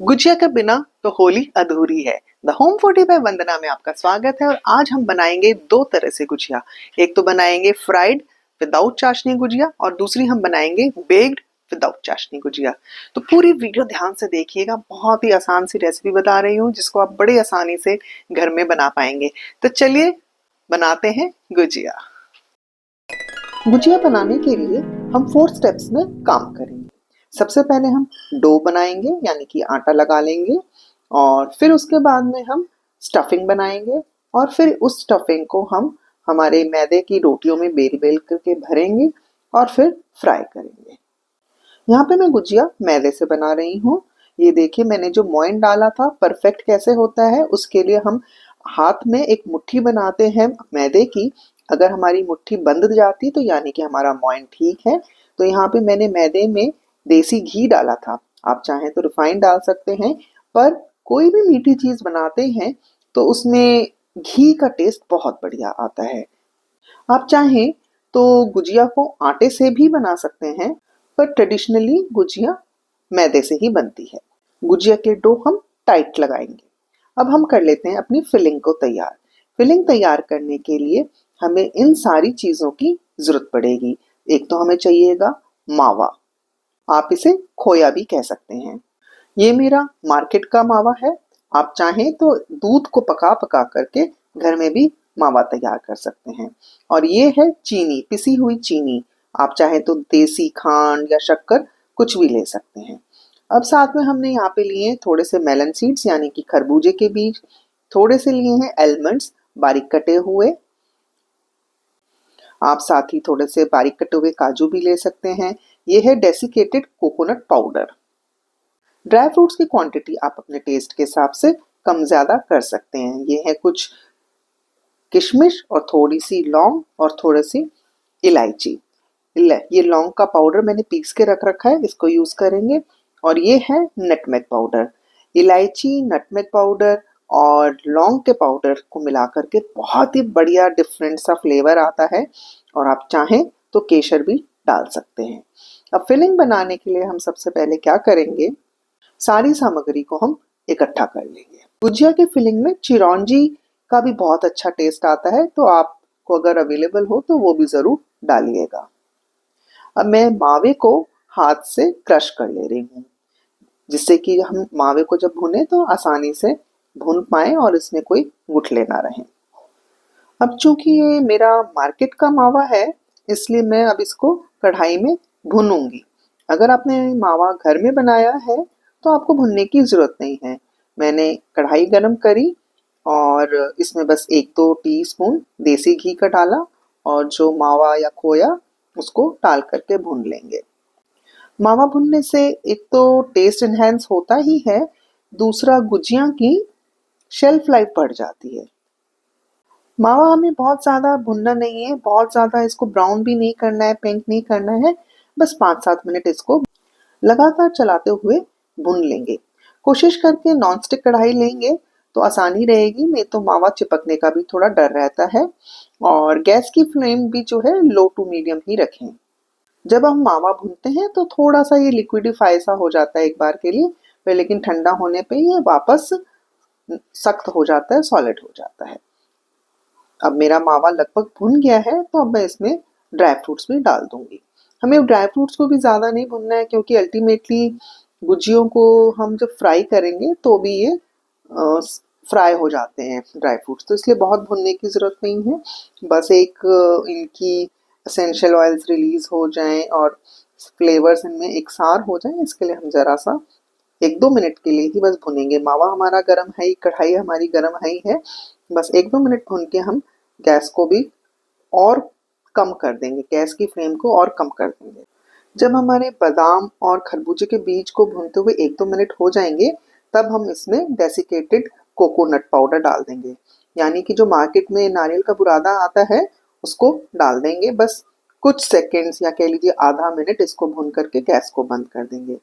गुजिया के बिना तो होली अधूरी है। The home foodie by Vandana में आपका स्वागत है और आज हम बनाएंगे दो तरह से गुजिया। एक तो बनाएंगे फ्राइड विदाउट चाशनी गुजिया और दूसरी हम बनाएंगे बेक्ड विदाउट चाशनी गुजिया। तो पूरी वीडियो ध्यान से देखिएगा, बहुत ही आसान सी रेसिपी बता रही हूँ जिसको आप बड़ी आसानी से घर में बना पाएंगे। तो चलिए बनाते हैं गुजिया। गुजिया बनाने के लिए हम 4 स्टेप्स में काम करेंगे। सबसे पहले हम डो बनाएंगे यानी कि आटा लगा लेंगे और फिर उसके बाद में हम स्टफिंग बनाएंगे और फिर उस स्टफिंग को हम हमारे मैदे की रोटियों में बेल बेल करके भरेंगे और फिर फ्राई करेंगे। यहाँ पे मैं गुजिया मैदे से बना रही हूँ। ये देखिए मैंने जो मोइन डाला था परफेक्ट कैसे होता है, उसके लिए हम हाथ में एक मुट्ठी बनाते हैं मैदे की। अगर हमारी मुट्ठी बंद जाती तो यानी कि हमारा मोइन ठीक है। तो यहाँ पे मैंने मैदे में देसी घी डाला था, आप चाहें तो रिफाइंड डाल सकते हैं, पर कोई भी मीठी चीज बनाते हैं तो उसमें घी का टेस्ट बहुत बढ़िया आता है। आप चाहें तो गुजिया को आटे से भी बना सकते हैं, पर ट्रेडिशनली गुजिया मैदे से ही बनती है। गुजिया के डो हम टाइट लगाएंगे। अब हम कर लेते हैं अपनी फिलिंग को तैयार। फिलिंग तैयार करने के लिए हमें इन सारी चीजों की जरूरत पड़ेगी। एक तो हमें चाहिएगा मावा, आप इसे खोया भी कह सकते हैं। ये मेरा मार्केट का मावा है। आप चाहें तो दूध को पका पका करके घर में भी मावा तैयार कर सकते हैं। और ये है चीनी, पिसी हुई चीनी। आप चाहें तो देसी खांड या शक्कर कुछ भी ले सकते हैं। अब साथ में हमने यहाँ पे लिए हैं थोड़े से मेलन सीड्स यानी कि खरबूजे के बीज, थोड़े से लिए हैं एलमंड्स बारीक कटे हुए। आप साथ ही थोड़े से बारीक कटे हुए काजू भी ले सकते हैं। ये है desiccated coconut powder. Dry fruits की क्वांटिटी आप अपने टेस्ट के हिसाब से कम ज्यादा कर सकते हैं। ये है कुछ किशमिश और थोड़ी सी लौंग और थोड़ी सी इलायची। ये लौंग का पाउडर मैंने पीस के रख रखा है, इसको यूज करेंगे। और ये है नटमेग पाउडर। इलायची, नटमेग पाउडर और लौंग के पाउडर को मिला करके बहुत ही बढ़िया डिफरेंट सा फ्लेवर आता है। और आप चाहें तो केसर भी डाल सकते हैं। अब फिलिंग बनाने के लिए हम सबसे पहले क्या करेंगे, सारी सामग्री को हम इकट्ठा कर लेंगे। गुजिया के फिलिंग में चिरौंजी का भी बहुत अच्छा टेस्ट आता है, तो आपको अगर अवेलेबल हो तो वो भी जरूर डालिएगा। अब मैं मावे को हाथ से क्रश कर ले रही हूँ, जिससे कि हम मावे को जब भुने तो आसानी से भून पाए और इसमें कोई गुठले ना रहे। अब चूंकि ये मेरा मार्केट का मावा है, इसलिए मैं अब इसको कढ़ाई में भूनूंगी। अगर आपने मावा घर में बनाया है तो आपको भुनने की जरूरत नहीं है। मैंने कढ़ाई गरम करी और इसमें बस 1-2 टीस्पून देसी घी का डाला और जो मावा या खोया उसको डाल करके भून लेंगे। मावा भुनने से एक तो टेस्ट एनहेंस होता ही है, दूसरा गुजिया की शेल्फ लाइफ बढ़ जाती है। मावा हमें बहुत ज़्यादा भुनना नहीं है, बहुत ज़्यादा इसको ब्राउन भी नहीं करना है, पिंक नहीं करना है। बस 5-7 मिनट इसको लगातार चलाते हुए भून लेंगे। कोशिश करके नॉन स्टिक कढ़ाई लेंगे तो आसानी रहेगी, नहीं तो मावा चिपकने का भी थोड़ा डर रहता है। और गैस की फ्लेम भी जो है लो टू मीडियम ही रखें। जब हम मावा भूनते हैं तो थोड़ा सा ये लिक्विडिफाई सा हो जाता है एक बार के लिए, फिर लेकिन ठंडा होने पे ये वापस सख्त हो जाता है, सॉलिड हो जाता है। अब मेरा मावा लगभग भुन गया है तो अब मैं इसमें ड्राई फ्रूट्स भी डाल दूंगी। हमें ड्राई फ्रूट्स को भी ज़्यादा नहीं भुनना है, क्योंकि अल्टीमेटली गुजियों को हम जब फ्राई करेंगे तो भी ये फ्राई हो जाते हैं ड्राई फ्रूट्स, तो इसलिए बहुत भुनने की ज़रूरत नहीं है। बस एक इनकी एसेंशियल ऑयल्स रिलीज हो जाएं और फ्लेवर्स इनमें एकसार हो जाएं, इसके लिए हम ज़रा सा 1-2 मिनट के लिए ही बस भुनेंगे। मावा हमारा गर्म है ही, कढ़ाई हमारी गर्म है ही है। बस 1-2 मिनट भून के हम गैस को भी और कम कर देंगे, गैस की फ्लेम को और कम कर देंगे। जब हमारे बादाम और खरबूजे के बीज को भूनते हुए 1-2 मिनट हो जाएंगे, तब हम इसमें डेसिकेटेड कोकोनट पाउडर डाल देंगे, यानी कि जो मार्केट में नारियल का बुरादा आता है उसको डाल देंगे। बस कुछ सेकेंड्स या कह लीजिए आधा मिनट इसको भून करके गैस को बंद कर देंगे।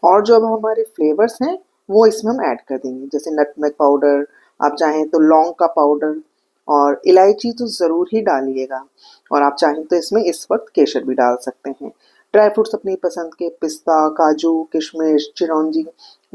और जो अब हमारे फ्लेवर्स हैं वो इसमें हम ऐड कर देंगे, जैसे नटमेग पाउडर, आप चाहें तो लौंग का पाउडर और इलायची तो ज़रूर ही डालिएगा। और आप चाहें तो इसमें इस वक्त केसर भी डाल सकते हैं। ड्राई फ्रूट्स अपनी पसंद के, पिस्ता, काजू, किशमिश, चिरौंजी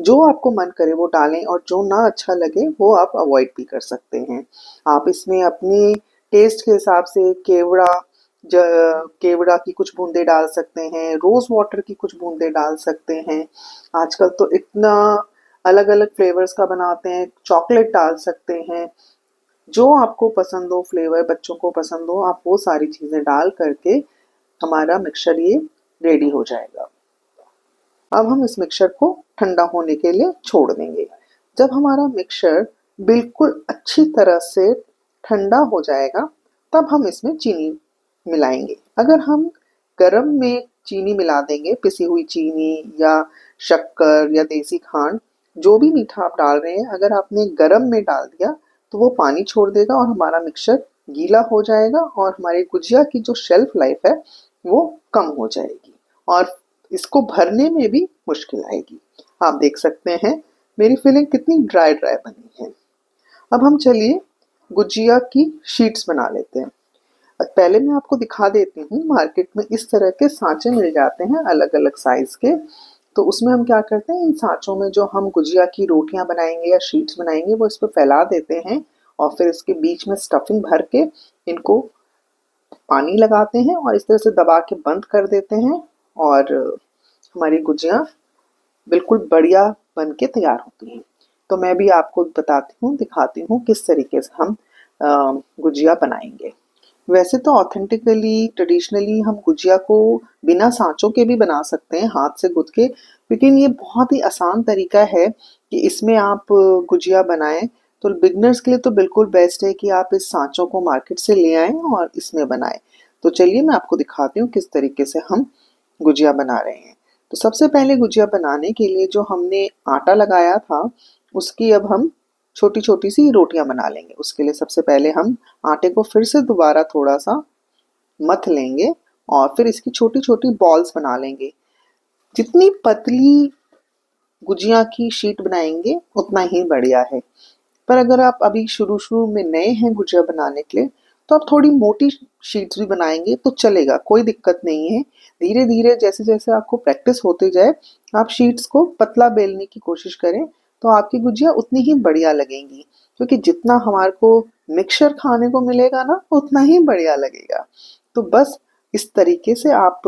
जो आपको मन करे वो डालें और जो ना अच्छा लगे वो आप अवॉइड भी कर सकते हैं। आप इसमें अपनी टेस्ट के हिसाब से केवड़ा की कुछ बूंदे डाल सकते हैं, रोज़ वाटर की कुछ बूंदे डाल सकते हैं। आजकल तो इतना अलग अलग फ्लेवर्स का बनाते हैं, चॉकलेट डाल सकते हैं। जो आपको पसंद हो फ्लेवर, बच्चों को पसंद हो, आप वो सारी चीज़ें डाल करके हमारा मिक्सचर ये रेडी हो जाएगा। अब हम इस मिक्सचर को ठंडा होने के लिए छोड़ देंगे। जब हमारा मिक्सचर बिल्कुल अच्छी तरह से ठंडा हो जाएगा तब हम इसमें चीनी मिलाएंगे। अगर हम गरम में चीनी मिला देंगे, पिसी हुई चीनी या शक्कर या देसी खांड, जो भी मीठा आप डाल रहे हैं, अगर आपने गरम में डाल दिया तो वो पानी छोड़ देगा और हमारा मिक्सचर गीला हो जाएगा और हमारी गुजिया की जो शेल्फ लाइफ है वो कम हो जाएगी और इसको भरने में भी मुश्किल आएगी। आप देख सकते हैं मेरी फिलिंग कितनी ड्राई ड्राई बनी है। अब हम चलिए गुजिया की शीट्स बना लेते हैं। पहले मैं आपको दिखा देती हूँ, मार्केट में इस तरह के सांचे मिल जाते हैं अलग अलग साइज के। तो उसमें हम क्या करते हैं, इन सांचों में जो हम गुजिया की रोटियां बनाएंगे या शीट्स बनाएंगे वो इस पर फैला देते हैं और फिर इसके बीच में स्टफिंग भर के इनको पानी लगाते हैं और इस तरह से दबा के बंद कर देते हैं और हमारी गुजिया बिल्कुल बढ़िया बन के तैयार होती हैं। तो मैं भी आपको बताती हूँ, दिखाती हूँ किस तरीके से हम गुजिया बनाएंगे। वैसे तो ऑथेंटिकली ट्रेडिशनली हम गुजिया को बिना सांचों के भी बना सकते हैं, हाथ से गूंथ के, लेकिन ये बहुत ही आसान तरीका है कि इसमें आप गुजिया बनाएं। तो बिगनर्स के लिए तो बिल्कुल बेस्ट है कि आप इस सांचों को मार्केट से ले आएं और इसमें बनाएं। तो चलिए मैं आपको दिखाती हूँ किस तरीके से हम गुजिया बना रहे हैं। तो सबसे पहले गुजिया बनाने के लिए जो हमने आटा लगाया था उसकी अब हम छोटी छोटी सी रोटियां बना लेंगे। उसके लिए सबसे पहले हम आटे को फिर से दोबारा थोड़ा सा मथ लेंगे और फिर इसकी छोटी छोटी बॉल्स बना लेंगे। जितनी पतली गुजिया की शीट बनाएंगे उतना ही बढ़िया है। पर अगर आप अभी शुरू शुरू में नए हैं गुजिया बनाने के लिए तो आप थोड़ी मोटी शीट्स भी बनाएंगे तो चलेगा, कोई दिक्कत नहीं है। धीरे धीरे जैसे जैसे आपको प्रैक्टिस होते जाए आप शीट्स को पतला बेलने की कोशिश करें तो आपकी गुजिया उतनी ही बढ़िया लगेंगी, क्योंकि जितना हमारे को मिक्सचर खाने को मिलेगा ना उतना ही बढ़िया लगेगा। तो बस इस तरीके से आप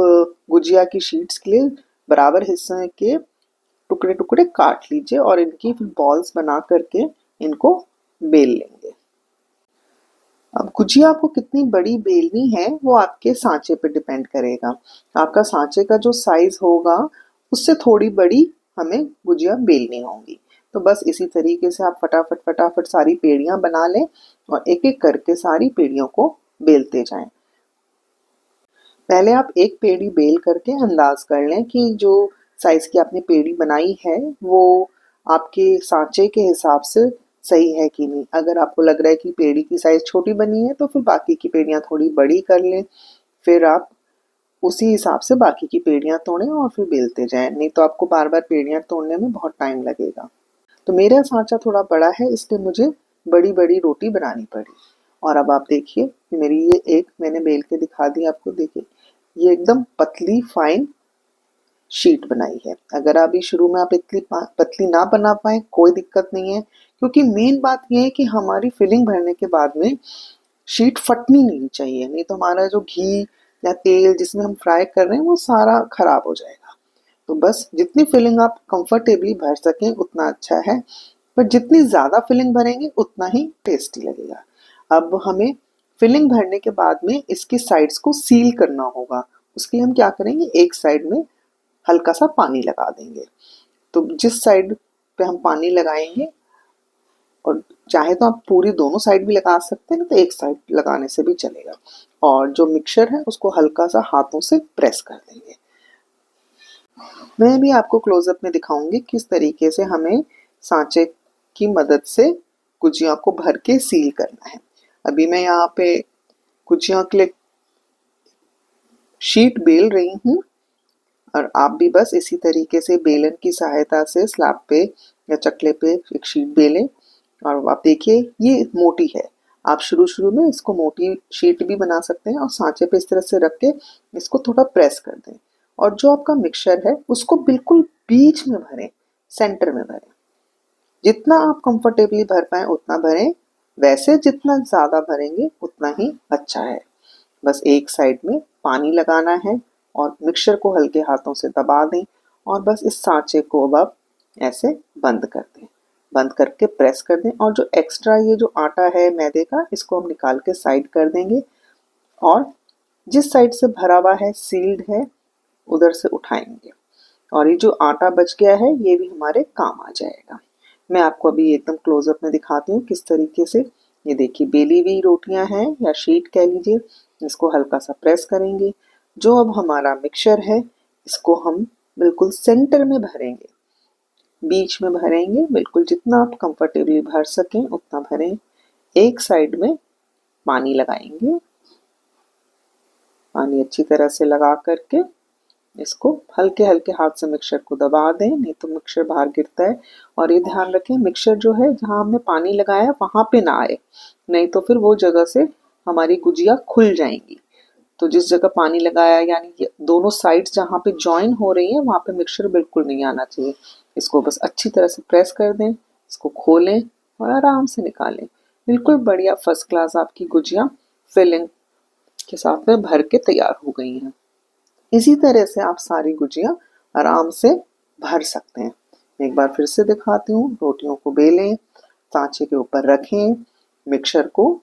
गुजिया की शीट्स के लिए बराबर हिस्से के टुकड़े टुकड़े काट लीजिए और इनकी फिर बॉल्स बना करके इनको बेल लेंगे। अब गुजिया आपको कितनी बड़ी बेलनी है वो आपके सांचे पे डिपेंड करेगा। आपका सांचे का जो साइज होगा उससे थोड़ी बड़ी हमें गुजिया बेलनी होंगी। तो बस इसी तरीके से आप फटाफट फटाफट सारी पेड़ियां बना लें और एक एक करके सारी पेड़ियों को बेलते जाएं। पहले आप एक पेड़ी बेल करके अंदाज कर लें कि जो साइज की आपने पेड़ी बनाई है वो आपके सांचे के हिसाब से सही है कि नहीं। अगर आपको लग रहा है कि पेड़ी की साइज छोटी बनी है तो फिर बाकी की पेड़ियां थोड़ी बड़ी कर लें। फिर आप उसी हिसाब से बाकी की पेड़ियां तोड़ें और फिर बेलते जाएं, नहीं तो आपको बार बार पेड़ियां तोड़ने में बहुत टाइम लगेगा। तो मेरा सांचा थोड़ा बड़ा है इसलिए मुझे बड़ी बड़ी रोटी बनानी पड़ी। और अब आप देखिए कि मेरी ये एक मैंने बेल के दिखा दी आपको, देखिए ये एकदम पतली फाइन शीट बनाई है। अगर अभी शुरू में आप इतनी पतली ना बना पाए कोई दिक्कत नहीं है, क्योंकि मेन बात ये है कि हमारी फिलिंग भरने के बाद में शीट फटनी नहीं चाहिए, नहीं तो हमारा जो घी या तेल जिसमें हम फ्राई कर रहे हैं वो सारा खराब हो जाएगा। तो बस जितनी फिलिंग आप कंफर्टेबली भर सकें उतना अच्छा है, पर जितनी ज़्यादा फिलिंग भरेंगे उतना ही टेस्टी लगेगा। अब हमें फिलिंग भरने के बाद में इसकी साइड्स को सील करना होगा। उसके लिए हम क्या करेंगे, एक साइड में हल्का सा पानी लगा देंगे। तो जिस साइड पे हम पानी लगाएंगे, और चाहे तो आप पूरी दोनों साइड भी लगा सकते हैं, नहीं तो एक साइड लगाने से भी चलेगा। और जो मिक्सचर है उसको हल्का सा हाथों से प्रेस कर देंगे। मैं भी आपको क्लोजअप में दिखाऊंगी किस तरीके से हमें सांचे की मदद से गुजिया को भर के सील करना है। अभी मैं यहाँ पे गुजिया के लिए शीट बेल रही हूँ और आप भी बस इसी तरीके से बेलन की सहायता से स्लैब पे या चकले पे एक शीट बेलें। और आप देखिए ये मोटी है, आप शुरू शुरू में इसको मोटी शीट भी बना सकते हैं और सांचे पे इस तरह से रख के इसको थोड़ा प्रेस कर दें। और जो आपका मिक्सचर है उसको बिल्कुल बीच में भरें, सेंटर में भरें। जितना आप कंफर्टेबली भर पाए उतना भरें, वैसे जितना ज़्यादा भरेंगे उतना ही अच्छा है। बस एक साइड में पानी लगाना है और मिक्सचर को हल्के हाथों से दबा दें और बस इस सांचे को अब आप ऐसे बंद कर दें। बंद करके प्रेस कर दें और जो एक्स्ट्रा ये जो आटा है मैदे का, इसको हम निकाल के साइड कर देंगे और जिस साइड से भरा हुआ है, सील्ड है, उधर से उठाएंगे और ये जो आटा बच गया है ये भी हमारे काम आ जाएगा। मैं आपको अभी एकदम क्लोजअप में दिखाती हूँ किस तरीके से। ये देखिए बेली हुई रोटियां हैं या शीट कह लीजिए। इसको हल्का सा प्रेस करेंगे। जो अब हमारा मिक्सचर है इसको हम बिल्कुल सेंटर में भरेंगे, बीच में भरेंगे। बिल्कुल जितना आप कंफर्टेबली भर सकें उतना भरें। एक साइड में पानी लगाएंगे, पानी अच्छी तरह से लगा करके इसको हल्के हल्के हाथ से मिक्सचर को दबा दें, नहीं तो मिक्सचर बाहर गिरता है। और ये ध्यान रखें मिक्सचर जो है जहाँ हमने पानी लगाया वहां पे ना आए, नहीं तो फिर वो जगह से हमारी गुजिया खुल जाएंगी। तो जिस जगह पानी लगाया यानी कि दोनों साइड्स जहाँ पे ज्वाइन हो रही है वहां पे मिक्सचर बिल्कुल नहीं आना चाहिए। इसको बस अच्छी तरह से प्रेस कर दें, इसको खोलें और आराम से निकालें। बिल्कुल बढ़िया फर्स्ट क्लास आपकी गुजिया फिलिंग के साथ में भर के तैयार हो गई हैं। इसी तरह से आप सारी गुजिया आराम से भर सकते हैं। एक बार फिर से दिखाती हूँ। रोटियों को बेलें, सांचे के ऊपर रखें, मिक्सचर को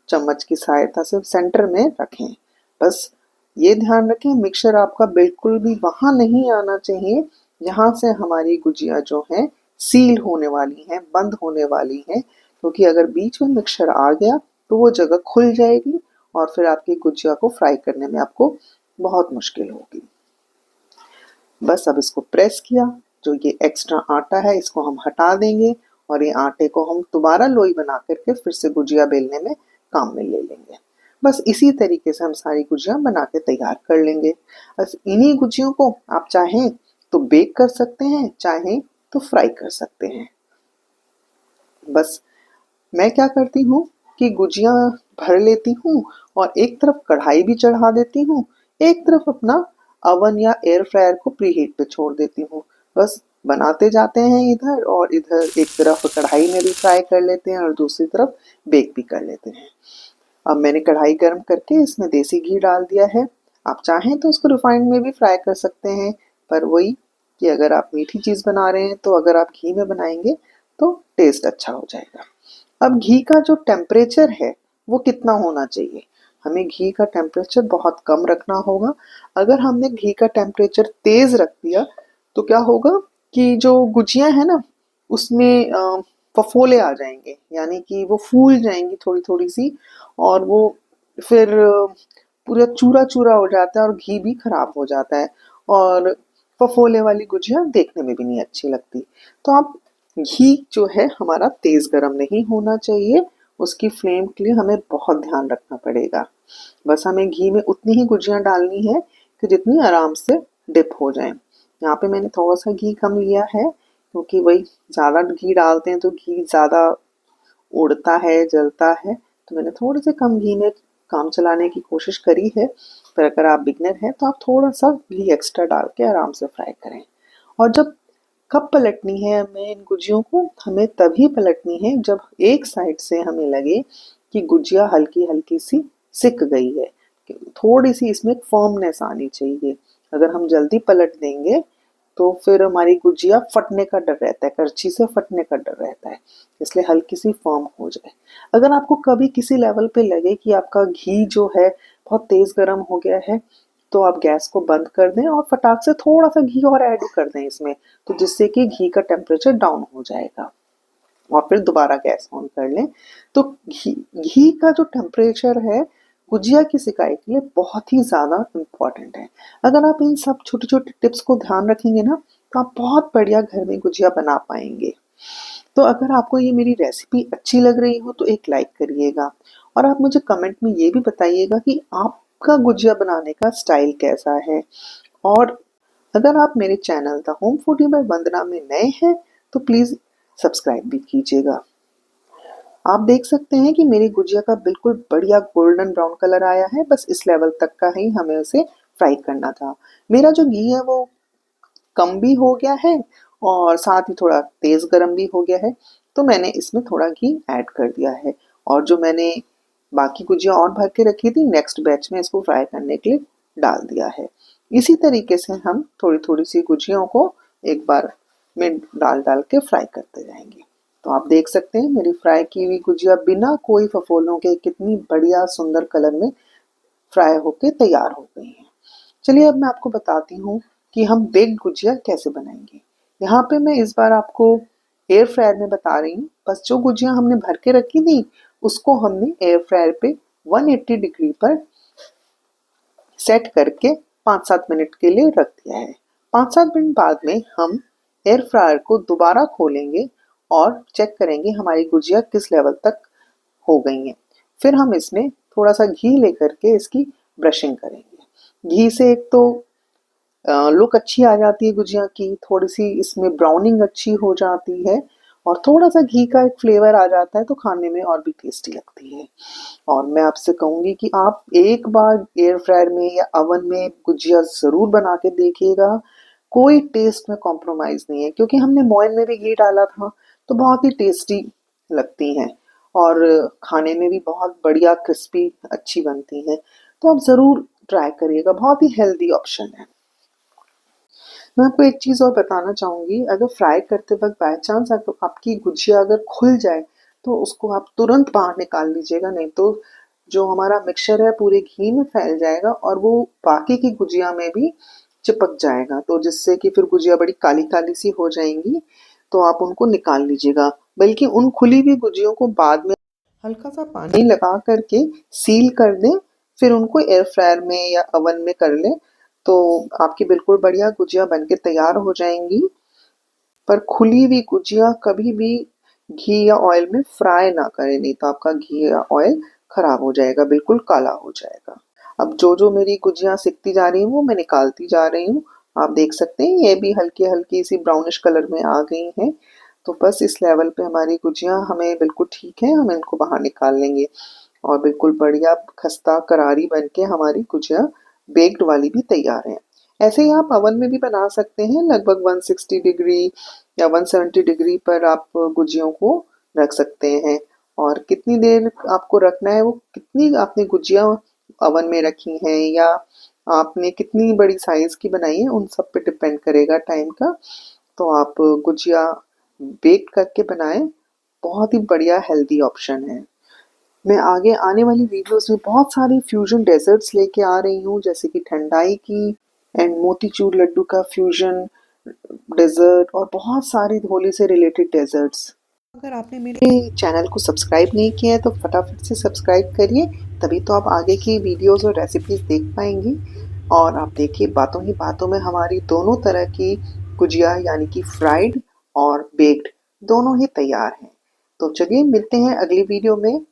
चम्मच की सहायता से सेंटर में रखें। बस ये ध्यान रखें मिक्सचर आपका बिल्कुल भी वहां नहीं आना चाहिए जहां से हमारी गुजिया जो है सील होने वाली है, बंद होने वाली है। क्योंकि अगर बीच में मिक्सचर आ गया तो वो जगह खुल जाएगी और फिर आपकी गुजिया को फ्राई करने में आपको बहुत मुश्किल होगी। बस अब इसको प्रेस किया, जो ये एक्स्ट्रा आटा है इसको हम हटा देंगे और ये आटे को हम दोबारा लोई बना करके फिर से गुजिया बेलने में काम में ले लेंगे। बस इसी तरीके से हम सारी गुजिया बना के तैयार कर लेंगे। बस इन्हीं गुजियों को आप चाहें तो बेक कर सकते हैं, चाहें तो फ्राई कर सकते हैं। बस मैं क्या करती हूँ कि गुजिया भर लेती हूँ और एक तरफ कढ़ाई भी चढ़ा देती हूँ, एक तरफ अपना अवन या एयर फ्रायर को प्री हीट पे छोड़ देती हूँ। बस बनाते जाते हैं इधर और इधर, एक तरफ कढ़ाई में भी फ्राई कर लेते हैं और दूसरी तरफ बेक भी कर लेते हैं। अब मैंने कढ़ाई गर्म करके इसमें देसी घी डाल दिया है। आप चाहें तो इसको रिफाइंड में भी फ्राई कर सकते हैं, पर वही कि अगर आप मीठी चीज़ बना रहे हैं तो अगर आप घी में बनाएंगे तो टेस्ट अच्छा हो जाएगा। अब घी का जो टेम्परेचर है वो कितना होना चाहिए? हमें घी का टेम्परेचर बहुत कम रखना होगा। अगर हमने घी का टेम्परेचर तेज रख दिया तो क्या होगा कि जो गुजिया है ना उसमें फफोले आ जाएंगे, यानी कि वो फूल जाएंगी थोड़ी थोड़ी सी और वो फिर पूरा चूरा चूरा हो जाता है और घी भी खराब हो जाता है और फफोले वाली गुजिया देखने में भी नहीं अच्छी लगती। तो आप घी जो है हमारा तेज गरम नहीं होना चाहिए, उसकी फ्लेम के लिए हमें बहुत ध्यान रखना पड़ेगा। बस हमें घी में उतनी ही गुजियाँ डालनी है कि जितनी आराम से डिप हो जाए। यहाँ पे मैंने थोड़ा सा घी कम लिया है क्योंकि वही ज़्यादा घी डालते हैं तो घी ज़्यादा उड़ता है, जलता है। तो मैंने थोड़े से कम घी में काम चलाने की कोशिश करी है। पर अगर आप बिगनर हैं तो आप थोड़ा सा घी एक्स्ट्रा डाल के आराम से फ्राई करें। और जब कब पलटनी है हमें इन गुजियों को? हमें तभी पलटनी है जब एक साइड से हमें लगे कि गुजिया हल्की हल्की सी सिक गई है, थोड़ी सी इसमें फर्मनेस आनी चाहिए। अगर हम जल्दी पलट देंगे तो फिर हमारी गुजिया फटने का डर रहता है, करछी से फटने का डर रहता है। इसलिए हल्की सी फर्म हो जाए। अगर आपको कभी किसी लेवल पे लगे कि आपका घी जो है बहुत तेज गर्म हो गया है तो आप गैस को बंद कर दें और फटाक से थोड़ा सा घी और ऐड कर दें इसमें, तो जिससे कि घी का टेम्परेचर डाउन हो जाएगा और फिर दोबारा गैस ऑन कर लें। तो घी का जो टेम्परेचर है गुजिया की सिकाई के लिए बहुत ही ज़्यादा इम्पॉर्टेंट है। अगर आप इन सब छोटे छोटे टिप्स को ध्यान रखेंगे ना तो आप बहुत बढ़िया घर में गुजिया बना पाएंगे। तो अगर आपको ये मेरी रेसिपी अच्छी लग रही हो तो एक लाइक करिएगा और आप मुझे कमेंट में ये भी बताइएगा कि आपका गुजिया बनाने का स्टाइल कैसा है। और अगर आप मेरे channel the home foodie by Vandana में नए हैं तो प्लीज़ सब्सक्राइब भी कीजिएगा। आप देख सकते हैं कि मेरी गुजिया का बिल्कुल बढ़िया गोल्डन ब्राउन कलर आया है। बस इस लेवल तक का ही हमें उसे फ्राई करना था। मेरा जो घी है वो कम भी हो गया है और साथ ही थोड़ा तेज़ गरम भी हो गया है, तो मैंने इसमें थोड़ा घी ऐड कर दिया है। और जो मैंने बाकी गुजिया और भर के रखी थी, नेक्स्ट बैच में इसको फ्राई करने के लिए डाल दिया है। इसी तरीके से हम थोड़ी-थोड़ी सी गुजियों को एक बार में डाल-डाल के फ्राई करते जाएंगे। तो आप देख सकते हैं मेरी फ्राई की हुई गुजिया बिना कोई फफोलों के कितनी बढ़िया सुंदर कलर में फ्राई होके तैयार हो गई हैं। चलिए अब मैं आपको बताती हूँ कि हम बेक्ड गुजिया कैसे बनाएंगे। यहाँ पे मैं इस बार आपको एयर फ्रायर में बता रही हूँ। बस जो गुजिया हमने भर के रखी थी उसको हमने एयर फ्रायर पे 180 डिग्री पर सेट करके 5-7 मिनट के लिए रख दिया है। 5-7 मिनट बाद में हम एयर फ्रायर को दोबारा खोलेंगे और चेक करेंगे हमारी गुजिया किस लेवल तक हो गई हैं। फिर हम इसमें थोड़ा सा घी लेकर के इसकी ब्रशिंग करेंगे। घी से एक तो लुक अच्छी आ जाती है गुजिया की, थोड़ी सी इसमें ब्राउनिंग अच्छी हो जाती है और थोड़ा सा घी का एक फ्लेवर आ जाता है तो खाने में और भी टेस्टी लगती है। और मैं आपसे कहूँगी कि आप एक बार एयर फ्रायर में या ओवन में गुजिया ज़रूर बना के देखिएगा। कोई टेस्ट में कॉम्प्रोमाइज़ नहीं है, क्योंकि हमने मोयन में भी घी डाला था तो बहुत ही टेस्टी लगती हैं और खाने में भी बहुत बढ़िया क्रिस्पी अच्छी बनती हैं। तो आप ज़रूर ट्राई करिएगा, बहुत ही हेल्दी ऑप्शन है। मैं आपको एक चीज़ और बताना चाहूँगी, अगर फ्राई करते वक्त बाय चांस आपकी गुजिया अगर खुल जाए तो उसको आप तुरंत बाहर निकाल लीजिएगा, नहीं तो जो हमारा मिक्सचर है पूरे घी में फैल जाएगा और वो बाकी की गुजिया में भी चिपक जाएगा, तो जिससे कि फिर गुजिया बड़ी काली काली सी हो जाएंगी। तो आप उनको निकाल लीजिएगा, बल्कि उन खुली हुई गुजियों को बाद में हल्का सा पानी लगा करके सील कर दें, फिर उनको एयर फ्रायर में या ओवन में कर लें तो आपकी बिल्कुल बढ़िया गुजिया बनके तैयार हो जाएंगी। पर खुली हुई गुजिया कभी भी घी या ऑयल में फ्राई ना करें, नहीं तो आपका घी या ऑयल खराब हो जाएगा, बिल्कुल काला हो जाएगा। अब जो जो मेरी गुजिया सिकती जा रही हैं वो मैं निकालती जा रही हूँ। आप देख सकते हैं ये भी हल्की हल्की सी ब्राउनिश कलर में आ गई हैं। तो बस इस लेवल पे हमारी गुजिया हमें बिल्कुल ठीक है, हम इनको बाहर निकाल लेंगे और बिल्कुल बढ़िया खस्ता करारी बन के हमारी गुजिया बेक्ड वाली भी तैयार है। ऐसे ही आप ओवन में भी बना सकते हैं, लगभग 160 डिग्री या 170 डिग्री पर आप गुजियों को रख सकते हैं। और कितनी देर आपको रखना है, वो कितनी आपने गुजिया ओवन में रखी हैं या आपने कितनी बड़ी साइज की बनाई है उन सब पे डिपेंड करेगा टाइम का। तो आप गुजिया बेक करके बनाएं, बहुत ही बढ़िया हेल्दी ऑप्शन है। मैं आगे आने वाली वीडियोस में बहुत सारी फ्यूजन डेजर्ट्स लेके आ रही हूँ, जैसे कि ठंडाई की एंड मोतीचूर लड्डू का फ्यूजन डेजर्ट और बहुत सारे होली से रिलेटेड डेजर्ट्स। अगर आपने मेरे चैनल को सब्सक्राइब नहीं किया है तो फटाफट से सब्सक्राइब करिए, तभी तो आप आगे की वीडियोस और रेसिपीज देख पाएंगे। और आप देखिए बातों ही बातों में हमारी दोनों तरह की गुजिया यानी कि फ्राइड और बेक्ड दोनों ही तैयार हैं। तो चलिए मिलते हैं अगली वीडियो में।